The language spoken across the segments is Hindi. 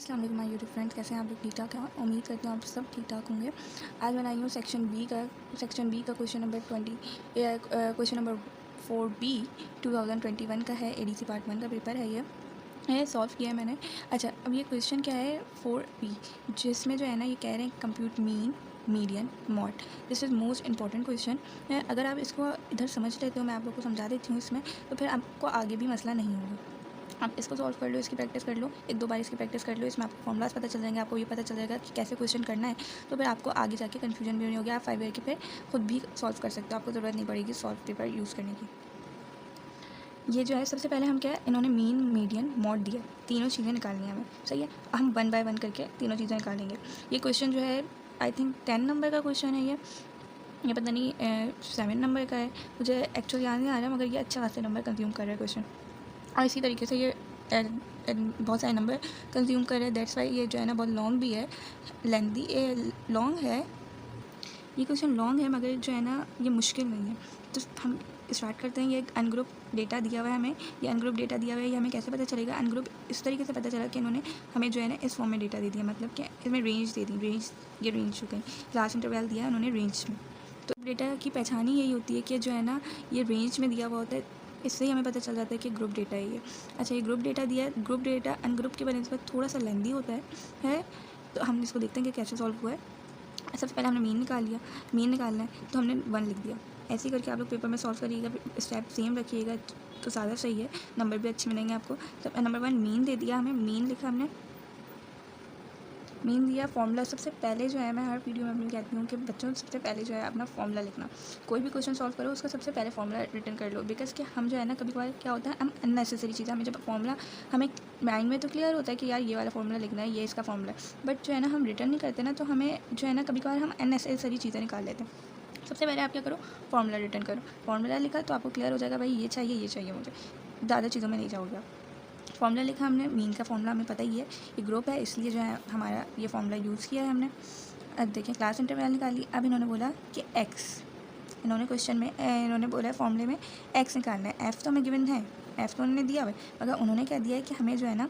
अस्सलाम वालेकुम माय यूट्यूब फ्रेंड्स, कैसे हैं आप लोग? ठीक ठाक हैं? उम्मीद करती हूँ आप सब ठीक ठाक होंगे। आज मैं आई हूँ सेक्शन बी का क्वेश्चन नंबर 4B 2021 का है। एडीसी पार्ट 1 का पेपर है ये सॉल्व किया है मैंने। अच्छा, अब ये क्वेश्चन क्या है 4B, जिसमें जो है ना ये कह रहे हैं compute mean median mode. This is most important question है। अगर आप इसको इधर समझ लेते हो, मैं आप लोग को समझा देती हूँ इसमें, तो फिर आपको आगे भी मसला नहीं होगा। आप इसको सॉल्व कर लो, इसकी प्रैक्टिस कर लो, एक दो बार इसकी प्रैक्टिस कर लो। इसमें आपको फॉर्मूलाज पता चल जाएंगे, आपको ये पता चल जाएगा कि कैसे क्वेश्चन करना है। तो फिर आपको आगे जाके कन्फ्यूजन भी नहीं होगी। आप 5 ईयर के फिर खुद भी सॉल्व कर सकते हो, आपको ज़रूरत नहीं पड़ेगी सॉल्व पेपर यूज़ करने की। ये जो है सबसे पहले हम क्या है, इन्होंने मीन मीडियन मॉड दिया, तीनों चीज़ें निकालनी है हमें। सही है, हम 1 बाय 1 करके तीनों चीज़ें निकालेंगे। ये क्वेश्चन जो है आई थिंक 10 नंबर का क्वेश्चन है ये पता नहीं 7 नंबर का है, मुझे एक्चुअली याद नहीं आ रहा, मगर ये अच्छा खासे नंबर कंज्यूम कर रहा है क्वेश्चन। और इसी तरीके से ये बहुत सारे नंबर कंज्यूम कर रहे हैं। दैट्स वाई ये जो है ना बहुत लॉन्ग भी है, लेंदी लॉन्ग है। ये क्वेश्चन लॉन्ग है मगर जो है ना ये मुश्किल नहीं है। तो हम स्टार्ट करते हैं। ये एक अनग्रुप डेटा दिया हुआ है हमें। ये अनग्रुप डेटा दिया हुआ है, ये हमें कैसे पता चलेगा? अनग्रुप इस तरीके से पता चला कि इन्होंने हमें जो है ना इस फॉर्म में डेटा दे दिया, मतलब कि इसमें रेंज दे दी। ये रेंज हो गई, क्लास इंटरवल दिया है उन्होंने रेंज में। तो डेटा की पहचान ही यही होती है कि जो है ना ये रेंज में दिया हुआ होता है। इससे ही हमें पता चल जाता है कि ग्रुप डेटा है ये। अच्छा, ये ग्रुप डेटा दिया है। ग्रुप डेटा अनग्रुप के बनस्पत थोड़ा सा लेंदी होता है। तो हम इसको देखते हैं कि कैसे सॉल्व हुआ है। सबसे पहले हमने मीन निकाल लिया। मीन निकालना है तो हमने 1 लिख दिया। ऐसे ही करके आप लोग पेपर में सॉल्व करिएगा, स्टेप सेम रखिएगा तो ज़्यादा सही है, नंबर भी अच्छे मिलेंगे आपको। तो नंबर 1 मीन दे दिया, हमें मीन लिखा, हमने मीन दिया। फॉर्मूला सबसे पहले जो है, मैं हर वीडियो में अपनी कहती हूँ कि बच्चों सबसे पहले जो है अपना फॉर्मूला लिखना। कोई भी क्वेश्चन सॉल्व करो उसका सबसे पहले फॉर्मूला रिटर्न कर लो। बिकॉज कि हम जो है ना कभी कभार क्या होता है, हम अननेसेसरी चीज़ें, हमें जब फॉर्मूला हमें माइंड में तो क्लियर होता है कि यार ये वाला फॉर्मूला लिखना है, ये इसका फॉर्मूला है, बट जो है ना हम रिटर्न नहीं करते ना, तो हमें जो है ना कभी कभार हम अननेसेसरी चीज़ें निकाल लेते हैं। सबसे पहले आप क्या करो, फॉर्मूला रिटर्न करो। फॉर्मूला लिखा तो आपको क्लियर हो जाएगा, भाई ये चाहिए मुझे, ज़्यादा चीज़ों में नहीं जाओगे आप। फॉर्मूला लिखा हमने, मीन का फॉर्मूला हमें पता ही है, ये ग्रुप है इसलिए जो है हमारा ये फॉर्मूला यूज़ किया है हमने। अब देखिए क्लास इंटरवल निकाली। अब इन्होंने बोला कि एक्स, इन्होंने क्वेश्चन में इन्होंने बोला है फॉर्मूले में एक्स निकालना है। एफ़ तो हमें गिवन है, एफ़ तो उन्होंने दिया हुआ है, मगर उन्होंने क्या दिया है कि हमें जो है ना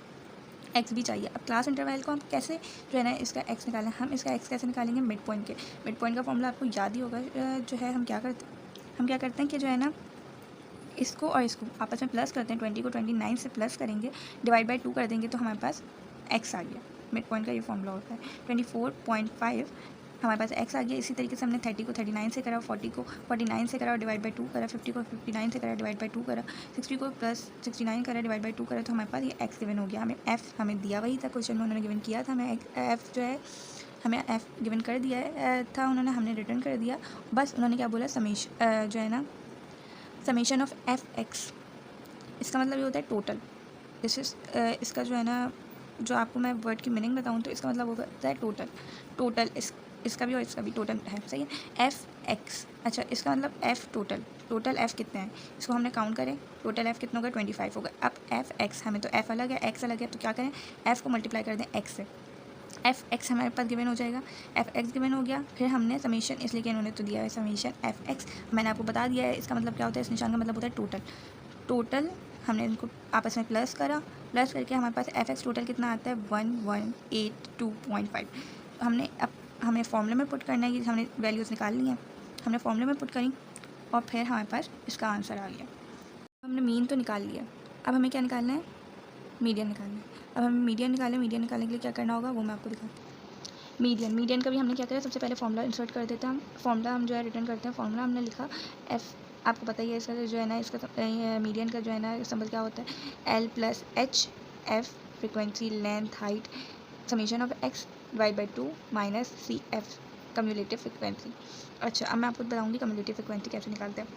एक्स भी चाहिए। अब क्लास इंटरवल को हम कैसे जो है ना इसका एक्स निकालें, हम इसका एक्स कैसे निकालेंगे? मिड पॉइंट के। मिड पॉइंट का फॉर्मूला आपको याद ही होगा। जो है हम क्या करते हैं कि जो है ना इसको और इसको आपस में प्लस करते हैं। 20 को 29 से प्लस करेंगे, डिवाइड बाई 2 कर देंगे तो हमारे पास एक्स आ गया। मिड पॉइंट का ये फॉर्मूला होता है। 24.5 हमारे पास एक्स आ गया। इसी तरीके से हमने 30 को 39 से करा, 40 को 49 से करा, डिवाइड बाई 2 करा, 50 को 59 से करा, डिवाइड बाई 2 करा, 60 को प्लस 69 करा, डिवाइड बाई 2 करा, तो हमारे पास ये एक्स गिवन हो गया। हमें एफ़ हमें दिया वही था, क्वेश्चन में उन्होंने गिवन किया था हमें एफ़ जो है, हमें एफ़ गिवन कर दिया था उन्होंने, हमने रिटर्न कर दिया। बस उन्होंने क्या बोला, समेशन जो है ना समेशन ऑफ एफ एक्स, इसका मतलब ये होता है टोटल। इसका जो है ना, जो आपको मैं वर्ड की मीनिंग बताऊँ तो इसका मतलब होता है टोटल इसका भी और इसका भी टोटल है। सही है, एफ एक्स। अच्छा, इसका मतलब एफ़ टोटल एफ़ कितने हैं, इसको हमने काउंट करें, टोटल एफ़ कितना होगा, 25 होगा। अब एफ़ एक्स, हमें तो एफ़ अलग है एक्स अलग है, तो क्या करें, एफ़ को मल्टीप्लाई कर दें एक्स से। एफ़ एक्स हमारे पास गिवन हो जाएगा, एफ़ एक्स गिवन हो गया। फिर हमने समीशन, इसलिए कि इन्होंने तो दिया है समीशन एफ़ एक्स, मैंने आपको बता दिया है इसका मतलब क्या होता है। इस निशान का मतलब होता है टोटल हमने इनको आपस में प्लस करके हमारे पास एफ़ एक्स टोटल कितना आता है, 1182.5। अब हमें फॉर्मूले में पुट करना है, ये हमने वैल्यूज़ निकाल ली हैं, हमने फॉर्मूले में पुट करी और फिर हमारे पास इसका आंसर आ गया। हमने मीन तो निकाल लिया, अब हमें क्या निकालना है, मीडियन निकालना है। अब हमें मीडियन निकालने के लिए क्या करना होगा वो मैं आपको दिखाती हूँ। मीडियन का भी हमने क्या करा, सबसे पहले फॉर्मूला इंसर्ट कर देते हैं। हम फॉर्मूला हम जो है रिटर्न करते हैं। फॉर्मूला हमने लिखा एफ़, आपको पता ही है इसका जो है ना, इसका मीडियन का जो है ना सिंबल क्या होता है, L plus H, F frequency, length, height, summation of X divide by 2 minus C F cumulative frequency. अच्छा, अब मैं आपको बताऊँगी कम्युलेटिव फ्रिक्वेंसी कैसे निकालते हैं।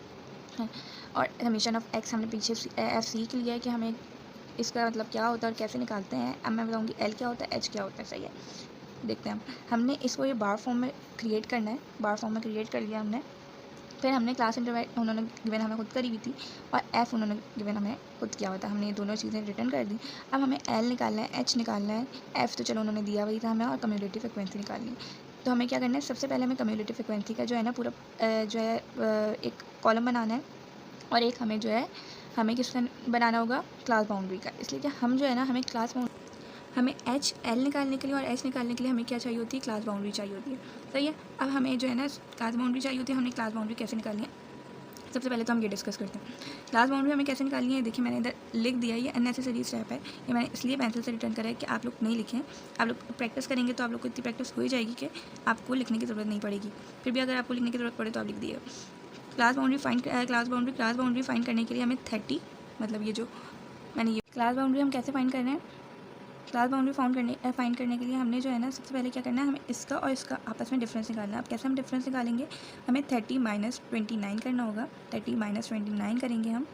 और समीशन ऑफ एक्स हमने पीछे एफ सीख लिया है कि हमें इसका मतलब क्या होता है और कैसे निकालते हैं। अब मैं बताऊँगी एल क्या होता है, एच क्या होता है। सही है, देखते हैं हमने इसको ये बार फॉर्म में क्रिएट करना है। बार फॉर्म में क्रिएट कर लिया हमने। फिर हमने क्लास इंटरवल उन्होंने गिवन हमें खुद करी हुई थी और एफ़ उन्होंने गिवन हमें खुद किया हुआ था। हमने ये दोनों चीज़ें रिटर्न कर दी। अब हमें एल निकालना है, एच निकालना है, एफ़ तो चलो उन्होंने दिया वही था हमें, और कम्युलेटिव फ्रिक्वेंसी निकालनी है। तो हमें क्या करना है, सबसे पहले हमें कम्युलेटिव फ्रिक्वेंसी का जो है ना पूरा जो है एक कॉलम बनाना है, और एक हमें जो है हमें किसका बनाना होगा, क्लास बाउंड्री का। इसलिए कि हम जो है ना हमें क्लास हमें एच एल निकालने के लिए और एच निकालने के लिए हमें क्या चाहिए होती है, क्लास बाउंड्री चाहिए होती है। सही है। अब हमें जो है ना क्लास बाउंड्री चाहिए होती है, हमने क्लास बाउंड्री कैसे निकालनी है, सबसे पहले तो हम ये डिस्कस करते हैं। क्लास बाउंड्री हमें कैसे निकालनी है, देखिए मैंने इधर लिख दिया, ये अननेसेसरी स्टेप है, ये मैंने इसलिए पेंसिल से रिटर्न करा है कि आप लोग नहीं लिखें। आप लोग प्रैक्टिस करेंगे तो आप लोग को इतनी प्रैक्टिस हो ही जाएगी कि आपको लिखने की ज़रूरत नहीं पड़ेगी। फिर भी अगर आपको लिखने की ज़रूरत पड़े तो आप लिख दिए। क्लास बाउंड्री फाइंड करने के लिए हमें 30, मतलब ये जो मैंने ये क्लास बाउंड्री हम कैसे फाइंड कर रहे हैं, क्लास बाउंड्री फाइंड करने के लिए हमने जो है ना सबसे पहले क्या करना है, हमें इसका और इसका आपस में डिफरेंस निकालना है। अब कैसे हम डिफरेंस निकालेंगे, हमें 30 - 29 करना होगा। 30 - 29 करेंगे हम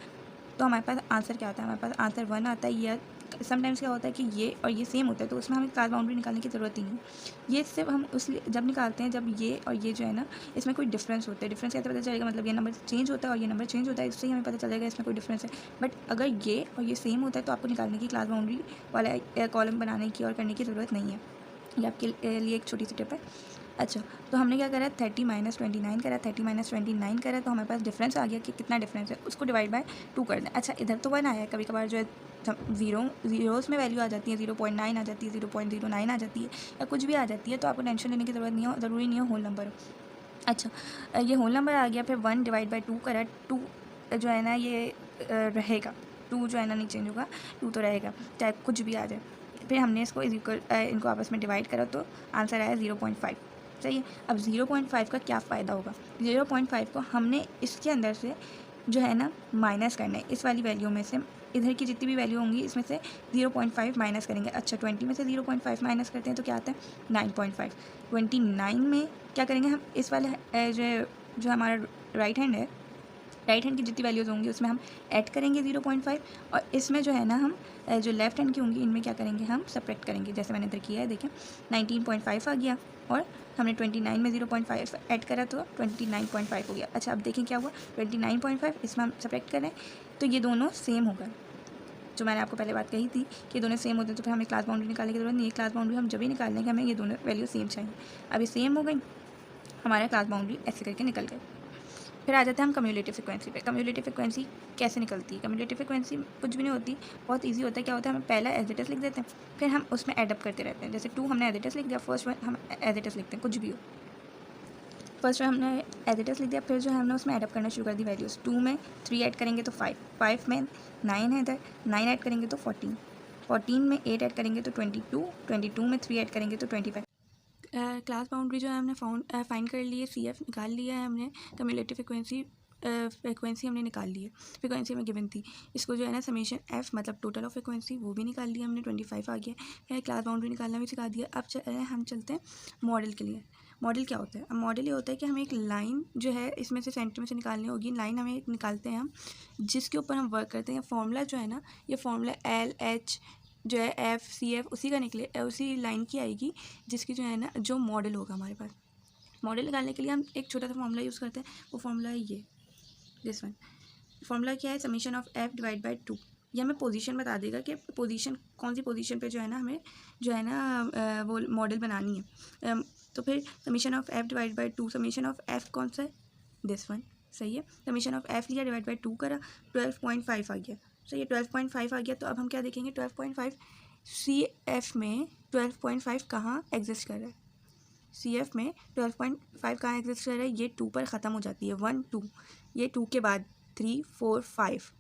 तो हमारे पास आंसर क्या आता है, हमारे पास आंसर 1 आता है। या समटाइम्स क्या होता है कि ये और ये सेम होता है तो उसमें हमें क्लास बाउंड्री निकालने की ज़रूरत ही नहीं है। ये सिर्फ हम उस जब निकालते हैं जब ये और ये जो है ना इसमें कोई डिफरेंस होता है। डिफरेंस कैसे पता चलेगा, मतलब ये नंबर चेंज होता है और ये नंबर चेंज होता है, इससे ही हमें पता चलेगा इसमें कोई डिफरेंस है। बट अगर ये और ये सेम होता है तो आपको निकालने की, क्लास बाउंड्री वाला कॉलम बनाने की और करने की ज़रूरत नहीं है। ये आपके लिए एक छोटी सी टिप है। अच्छा, तो हमने क्या करा, 30 - 29 करा, 30 - 29 करा तो हमारे पास डिफरेंस आ गया कि कितना डिफरेंस है, उसको डिवाइड बाय 2 कर दें। अच्छा, इधर तो 1 आया है, कभी कभार जो है ज़ीरोज़ में वैल्यू आ जाती है, 0.9 आ जाती है, 0.09 आ जाती है या कुछ भी आ जाती है, तो आपको टेंशन लेने की ज़रूरत नहीं हो, ज़रूरी नहीं है होल नंबर हो। अच्छा, ये होल नंबर आ गया, फिर 1 डिवाइड बाई 2 करा, 2 जो है ना ये रहेगा, 2 जो है ना नहीं चेंज होगा, 2 तो रहेगा चाहे कुछ भी आ जाए। फिर हमने इसको इनको आपस में डिवाइड करा तो आंसर आया 0.5। सही है। अब 0.5 का क्या फ़ायदा होगा, 0.5 को हमने इसके अंदर से जो है ना माइनस करना है, इस वाली वैल्यू में से इधर की जितनी भी वैल्यू होंगी इसमें से 0.5 माइनस करेंगे। अच्छा, 20 में से 0.5 माइनस करते हैं तो क्या आता है 9.5। 29 में क्या करेंगे हम, इस वाले जो हमारा राइट हैंड है, राइट हैंड की जितनी वैल्यूज़ होंगी उसमें हम ऐड करेंगे 0.5 और इसमें जो है ना हम जो लेफ्ट हैंड की होंगी इनमें क्या करेंगे, हम सब्ट्रैक्ट करेंगे। जैसे मैंने इधर किया है, देखें 19.5 आ गया और हमने 29 में 0.5 ऐड करा तो 29.5 हो गया। अच्छा, अब देखें क्या हुआ, 29.5 इसमें हम सब्ट्रैक्ट करें तो ये दोनों सेम होगा। जो मैंने आपको पहले बात कही थी कि ये दोनों सेम होते हैं तो फिर हमें क्लास बाउंड्री निकालने की जरूरत नहीं है। क्लास बाउंड्री हम जब भी निकालने कि हमें ये दोनों वैल्यू सेम चाहिए। अब ये सेम हो गई, हमारा क्लास बाउंड्री ऐसे करके निकल गए। फिर आ जाते हैं हम कम्युलेटिव फ्रिक्वेंसी पे। कम्युलेटिव फ्रिक्वेंसी कैसे निकलती है, कम्युलेटिव फ्रिक्वेंसी कुछ भी नहीं होती, बहुत इजी होता है। क्या होता है, हम पहला एज इट इज़ लिख देते हैं, फिर हम उसमें एडअप करते रहते हैं। जैसे 2 हमने एज इट इज़ लिख दिया, फर्स्ट वन हम एज इट इज़ लिखते हैं, कुछ भी हो। फर्स्ट में हमने एज इट इज़ लिख दिया, फिर जो है हमने उसमें एडअप करना शुरू कर दी वैल्यूज़। 2 में 3 ऐड करेंगे तो 5, 5 में 9 है इधर, 9 ऐड करेंगे तो 14, 14 में 8 ऐड करेंगे तो 22, 22 में 3 ऐड करेंगे तो 25। क्लास बाउंड्री जो है हमने फाइंड कर ली है, CF निकाल लिया है हमने, कम्युलेटिव फ्रिक्वेंसी हमने निकाल ली है, फ्रिक्वेंसी हमें गिवन थी। इसको जो है ना समेशन F मतलब टोटल ऑफ फ्रिक्वेंसी वो भी निकाल लिया हमने, 25 आ गया है। क्लास बाउंड्री निकालना भी सिखा दिया। अब हम चलते हैं मॉडल के लिए। मॉडल क्या होता है, अब मॉडल ये होता है कि हमें एक लाइन जो है इसमें से सेंटर में से निकालनी होगी। लाइन हमें एक निकालते हैं हम, जिसके ऊपर हम वर्क करते हैं। फॉर्मूला जो है ना, ये फॉर्मूला LH जो है FCF उसी का निकले, उसी लाइन की आएगी जिसकी जो है ना जो मॉडल होगा हमारे पास। मॉडल निकालने के लिए हम एक छोटा सा फॉर्मूला यूज़ करते हैं, वो फॉर्मूला है ये, दिस वन। फॉर्मूला क्या है, summation of F divide by 2। ये हमें पोजीशन बता देगा कि पोजीशन कौन सी पोजीशन पे जो है ना हमें जो है ना वो मॉडल बनानी है। तो फिर summation of F divide by 2, summation of F कौन सा है, दिस वन। सही है। समीशन ऑफ F लिया, डिवाइड बाई 2 करा, 12.5 आ गया। सही है, 12.5 आ गया। तो अब हम क्या देखेंगे, 12.5 CF में 12.5 कहाँ एग्जिस्ट कर रहा है, CF में 12.5 कहाँ एग्जिस्ट कर रहा है, ये 2 पर ख़त्म हो जाती है, 1 2, ये 2 के बाद 3 4 5,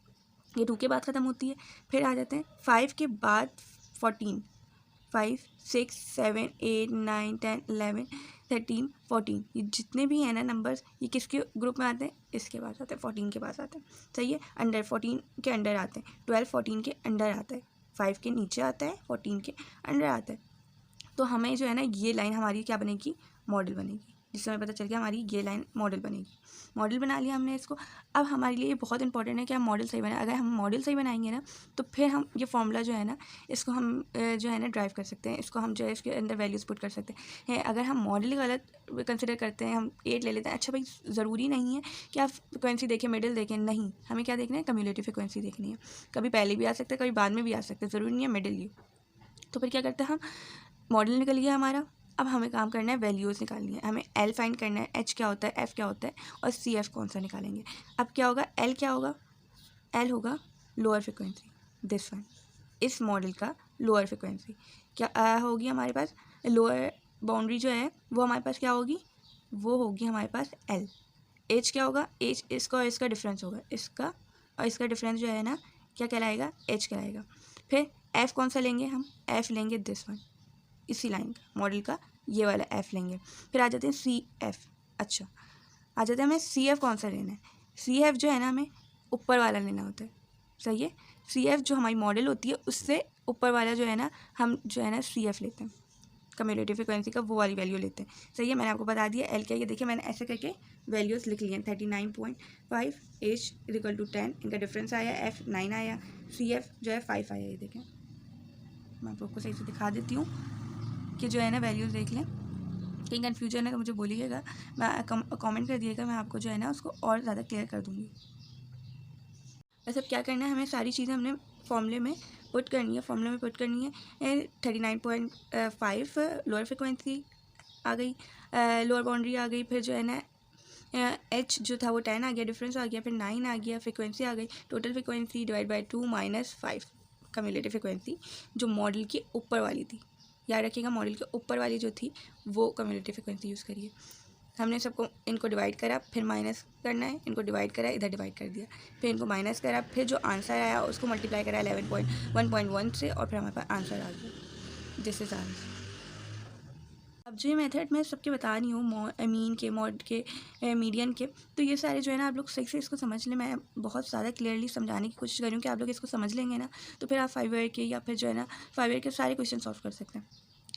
ये 2 के बाद ख़त्म होती है। फिर आ जाते हैं 5 के बाद 14, 5 6 7 8 9 10 11 13 14, ये जितने भी हैं ना नंबर्स, ये किसके ग्रुप में आते हैं, इसके पास आते हैं, 14 के पास आते हैं। सही है, अंडर 14 के अंडर आते हैं, 12 14 के अंडर आता है, 5 के नीचे आता है, 14 के अंडर आता है। तो हमें जो है ना ये लाइन हमारी क्या बनेगी, मॉडल बनेगी, जिससे हमें पता चल गया हमारी ये लाइन मॉडल बनेगी। मॉडल बना लिया हमने इसको। अब हमारे लिए ये बहुत इंपॉर्टेंट है कि हम मॉडल सही बनाएं। अगर हम मॉडल सही बनाएंगे ना तो फिर हम ये फॉर्मूला जो है ना इसको हम जो है ना ड्राइव कर सकते हैं, इसको हम जो है इसके अंदर वैल्यूज़ पुट कर सकते हैं। अगर हम मॉडल गलत कंसिडर करते हैं, हम 8 ले लेते हैं, अच्छा भाई ज़रूरी नहीं है कि आप फ्रिक्वेंसी देखें, मिडिल देखें, नहीं, हमें क्या देखना है, कम्युलेटिव फ्रिक्वेंसी देखनी है। कभी पहले भी आ सकता है, कभी बाद में भी आ सकता है, ज़रूरी नहीं है मिडिल ही। तो फिर क्या करते हैं हम, मॉडल निकल गया हमारा। अब हमें काम करना है, वैल्यूज़ निकालनी है, हमें L फाइंड करना है, H क्या होता है, F क्या होता है और CF कौन सा निकालेंगे। अब क्या होगा, L क्या होगा, L होगा लोअर फ्रिक्वेंसी, दिस वन, इस मॉडल का लोअर फ्रिक्वेंसी। क्या होगी हमारे पास, लोअर बाउंड्री जो है वो हमारे पास क्या होगी, वो होगी हमारे पास L। एच क्या होगा, एच इसका और इसका डिफरेंस होगा, इसका और इसका डिफरेंस जो है ना क्या कहलाएगा, एच कहलाएगा। फिर एफ़ कौन सा लेंगे हम, एफ़ लेंगे दिस वन, इसी लाइन का मॉडल का ये वाला एफ़ लेंगे। फिर आ जाते हैं सी एफ़। अच्छा आ जाते हैं हमें सी एफ़ कौन सा लेना है, सी एफ़ जो है ना हमें ऊपर वाला लेना होता है, सही है। सी एफ़ जो हमारी मॉडल होती है उससे ऊपर वाला जो है ना हम जो है ना सी एफ़ लेते हैं, कम्यूलेटिव फ्रिक्वेंसी का वो वाली वैल्यू लेते हैं, सही है। मैंने आपको बता दिया एल क्या, ये देखिए मैंने ऐसे करके वैल्यूज़ लिख लिए हैं 39.5, एच इक्वल टू 10, इनका डिफरेंस आया, एफ 9 आया, सी एफ जो है 5 आया। ये देखें मैं आपको सही से दिखा देती हूँ कि जो है ना वैल्यूज़ देख लें, कहीं कन्फ्यूजन है तो मुझे बोलिएगा, मैं कमेंट कर दिएगा, मैं आपको जो है ना उसको और ज़्यादा क्लियर कर दूँगी। बस अब क्या करना है, हमें सारी चीज़ें हमने फॉर्मूले में पुट करनी है, फॉर्मूले में पुट करनी है। 39.5 लोअर फ्रिक्वेंसी आ गई, लोअर बाउंड्री आ गई, फिर जो है ना एच जो था वो 10 आ गया, डिफरेंस आ गया, फिर 9 आ गया, फ्रिक्वेंसी आ गई, total frequency divide by 2 minus 5 cumulative frequency जो मॉडल के ऊपर वाली थी। याद रखिएगा मॉडल के ऊपर वाली जो थी वो कम्यूलेटिव फ्रिक्वेंसी यूज़ करिए। हमने सबको इनको डिवाइड करा, फिर माइनस करना है, इनको डिवाइड करा, इधर डिवाइड कर दिया, फिर इनको माइनस करा, फिर जो आंसर आया उसको मल्टीप्लाई करा 11.1.1 से, और फिर हमारे पास आंसर आ गया। This is answer. अब जो ये मेथड मैं सबके बता रही हूँ, मीन के, मॉड के, मीडियन के, तो ये सारे जो है ना आप लोग सही से इसको समझ लें। मैं बहुत ज़्यादा क्लियरली समझाने की कोशिश कर रही हूँ कि आप लोग इसको समझ लेंगे ना तो फिर आप 5 ईयर के या फिर जो है ना 5 ईयर के सारे क्वेश्चन सॉल्व कर सकते हैं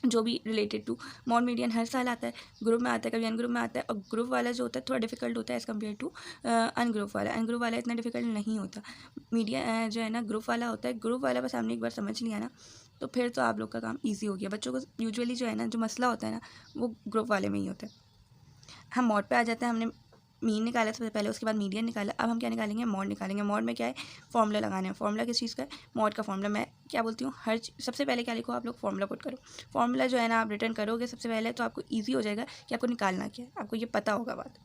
जो भी रिलेटेड टू मॉड मीडियन। हर साल आता है, ग्रुप में आता है, कभी अन ग्रुप में आता है, और ग्रुप वाला जो होता है थोड़ा डिफिकल्ट होता है as compare to ungroup वाला। अन ग्रुप वाला इतना डिफिकल्ट नहीं होता, मीडियन जो है ना ग्रुप वाला होता है। ग्रुप वाला बस हमने एक बार समझ लिया ना तो फिर तो आप लोग का काम ईजी हो गया। बच्चों को यूजुअली जो है ना जो मसला होता है ना वो ग्रुप वाले में ही होता है। हम मॉड पे आ जाते हैं, हमने मीन निकाला सबसे पहले, उसके बाद मीडियन निकाला, अब हम क्या निकालेंगे, मॉड निकालेंगे। मॉड में क्या है, फॉर्मूला लगाना है। फॉर्मूला किस चीज़ का है, मॉड का फॉर्मूला। मैं क्या बोलती हूँ, सबसे पहले क्या लिखो आप लोग, फॉर्मूला पुट करो। फॉर्मूला जो है ना आप रिटर्न करोगे सबसे पहले तो आपको ईजी हो जाएगा कि आपको निकालना क्या है, आपको ये पता होगा बात।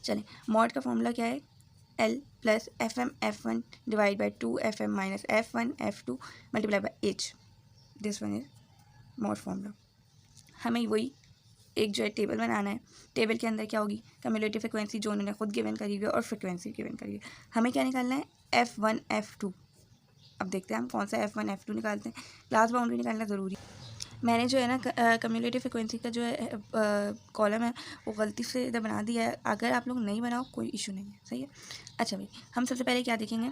चलें, मॉड का फॉर्मूला क्या है, L plus F M F one divide by 2 F M minus F one F two multiply by H. This one is mode formula. हमें वही एक जो है टेबल बनाना है। टेबल के अंदर क्या होगी, कम्यूलेटिव फ्रिक्वेंसी जो उन्होंने खुद गिवन करी हुई है और फ्रिक्वेंसी गिवन करी है। हमें क्या निकालना है, F1 F2। अब देखते हैं हम कौन सा F1 F2 निकालते हैं। क्लास बाउंड्री निकालना ज़रूरी। मैंने जो है ना कम्यूलेटिव फ्रिक्वेंसी का जो है कॉलम है वो गलती से इधर बना दिया है, अगर आप लोग नहीं बनाओ कोई इशू नहीं है, सही है। अच्छा भाई, हम सबसे पहले क्या देखेंगे,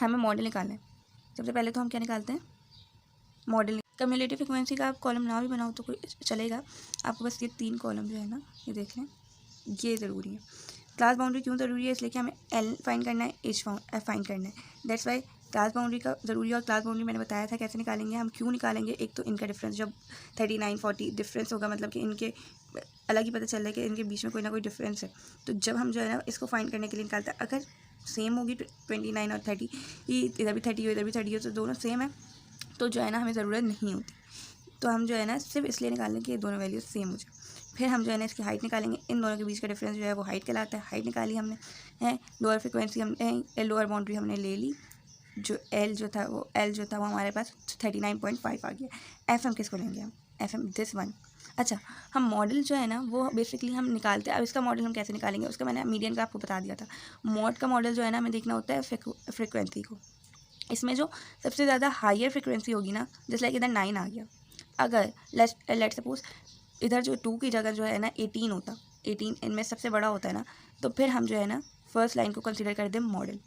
हमें मॉडल निकालना है। सबसे पहले तो हम क्या निकालते हैं, मॉडल। कम्यूलेटिव फ्रिक्वेंसी का आप कॉलम ना भी बनाओ तो कोई चलेगा, आपको बस ये 3 कॉलम जो है ना ये देख लें, ये ज़रूरी है। क्लास बाउंड्री क्यों ज़रूरी है, इसलिए कि हमें एल फाइंड करना है, एच फाइंड करना है, दैट्स वाई क्लास बाउंड्री का ज़रूरी है। और क्लास बाउंड्री मैंने बताया था कैसे निकालेंगे, हम क्यों निकालेंगे, एक तो इनका डिफरेंस जब 39-40 डिफरेंस होगा, मतलब कि इनके अलग ही पता चल रहा है कि इनके बीच में कोई ना कोई डिफरेंस है, तो जब हम जो है ना इसको फाइंड करने के लिए निकालते हैं, अगर सेम होगी 29 और 30, इधर भी 30 हो इधर भी 30 हो, तो दोनों सेम है तो जो है ना हमें ज़रूरत नहीं होती। तो हम जो है ना सिर्फ इसलिए निकालेंगे कि ये दोनों वैल्यूज सेम हो जाए। फिर हम जो है ना इसकी हाइट निकालेंगे, इन दोनों के बीच का डिफरेंस जो है वो हाइट कहलाता है। हाइट निकाली हमने है, लोअर फ्रिक्वेंसी हमने लोअर बाउंड्री हमने ले ली, जो एल जो था वो हमारे पास 39.5 आ गया। एफ एम किसको लेंगे हम, एफ एम दिस वन। अच्छा, हम मॉडल जो है ना वो बेसिकली हम निकालते हैं। अब इसका मॉडल हम कैसे निकालेंगे, उसका मैंने मीडियन का आपको बता दिया था। मॉड का मॉडल जो है ना हमें देखना होता है फ्रिक्वेंसी को। इसमें जो सबसे ज़्यादा हायर फ्रिक्वेंसी होगी ना, जैसे लाइक इधर 9 आ गया, अगर लेट सपोज इधर जो 2 की जगह जो है ना 18 होता, 18 इनमें सबसे बड़ा होता है ना, तो फिर हम जो है ना फर्स्ट लाइन को कंसिडर कर दें मॉडल।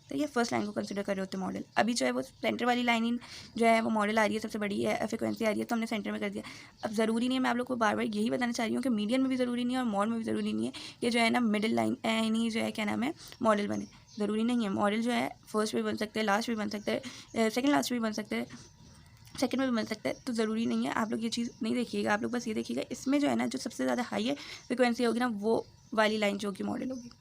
तो ये फर्स्ट लाइन को कंसिडर कर रहे होते मॉडल। अभी जो है वो सेंटर वाली लाइन ही जो है वो मॉडल आ रही है, सबसे बड़ी है, फ्रिक्वेंसी आ रही है, तो हमने सेंटर में कर दिया। अब ज़रूरी नहीं है, मैं आप लोग को बार बार यही बताना चाह रही हूँ कि मीडियन में भी ज़रूरी नहीं है और मॉड में भी ज़रूरी नहीं है ये जो है ना मिडिल लाइन नहीं जो है क्या नाम है मॉडल बने, ज़रूरी नहीं है। मॉडल जो है फर्स्ट भी बन सकते हैं, लास्ट भी बन सकते हैं, सेकेंड लास्ट भी बन सकते हैं, सेकंड में भी मिल सकता है, तो ज़रूरी नहीं है। आप लोग ये चीज़ नहीं देखिएगा, आप लोग बस ये देखिएगा इसमें जो है ना जो सबसे ज़्यादा हाई है फ्रिक्वेंसी होगी ना वो वाली लाइन जो कि मॉडल होगी।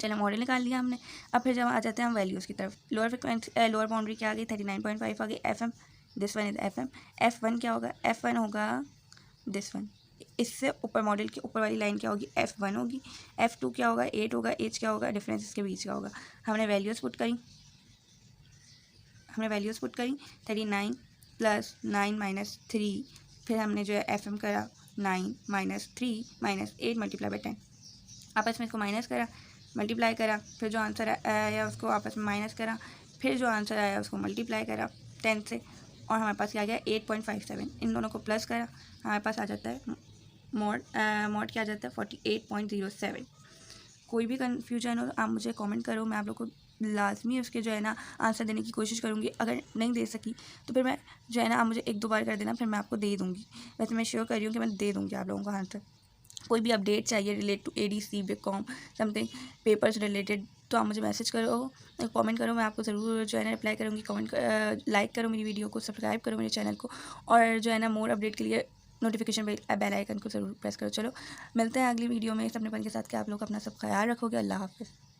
चलो मॉडल निकाल लिया हमने। अब फिर जब आ जाते हैं हम वैल्यूज़ की तरफ। लोअर फ्रिक्वेंसी लोअर बाउंड्री क्या आ गई, 39.5 आ गई। F M this one is F M. F1 क्या होगा, F1 होगा दिस वन। इससे ऊपर मॉडल के ऊपर वाली लाइन क्या होगी, F1 होगी। F2 क्या होगा, 8 होगा। एच क्या होगा, डिफरेंस इसके बीच का होगा। हमने वैल्यूज़ पुट करी 39, प्लस 9 माइनस 3, फिर हमने जो है FM करा 9 माइनस 3 माइनस 8 मल्टीप्लाई बाई 10, आपस में इसको माइनस करा, मल्टीप्लाई करा, फिर जो आंसर आया उसको आपस में माइनस करा, फिर जो आंसर आया उसको मल्टीप्लाई करा 10 से, और हमारे पास क्या आ गया 8.57। इन दोनों को प्लस करा, हमारे पास आ जाता है मॉड क्या आ जाता है 48.07। कोई भी कन्फ्यूजन हो आप मुझे कमेंट करो, मैं आप लोग को लाजमी उसके जो है ना आंसर देने की कोशिश करूँगी। अगर नहीं दे सकी तो फिर मैं जो है ना आप मुझे 1-2 बार कर देना, फिर मैं आपको दे दूँगी। वैसे मैं श्योर कर रही हूँ कि मैं दे दूँगी आप लोगों को आंसर। कोई भी अपडेट चाहिए relate to ADC BCom something papers related तो आप मुझे मैसेज करो, कमेंट करो, मैं आपको ज़रूर जो है ना रिप्लाई करूँगी। कमेंट लाइक करो मेरी वीडियो को, सब्सक्राइब करो मेरे चैनल को, और जो है ना मोर अपडेट के लिए नोटिफिकेशन बेल आइकन को ज़रूर प्रेस करो। चलो मिलते हैं अगली वीडियो में इस अपनेपन के साथ कि आप लोग अपना सब ख्याल रखोगे। अल्लाह हाफ़िज़।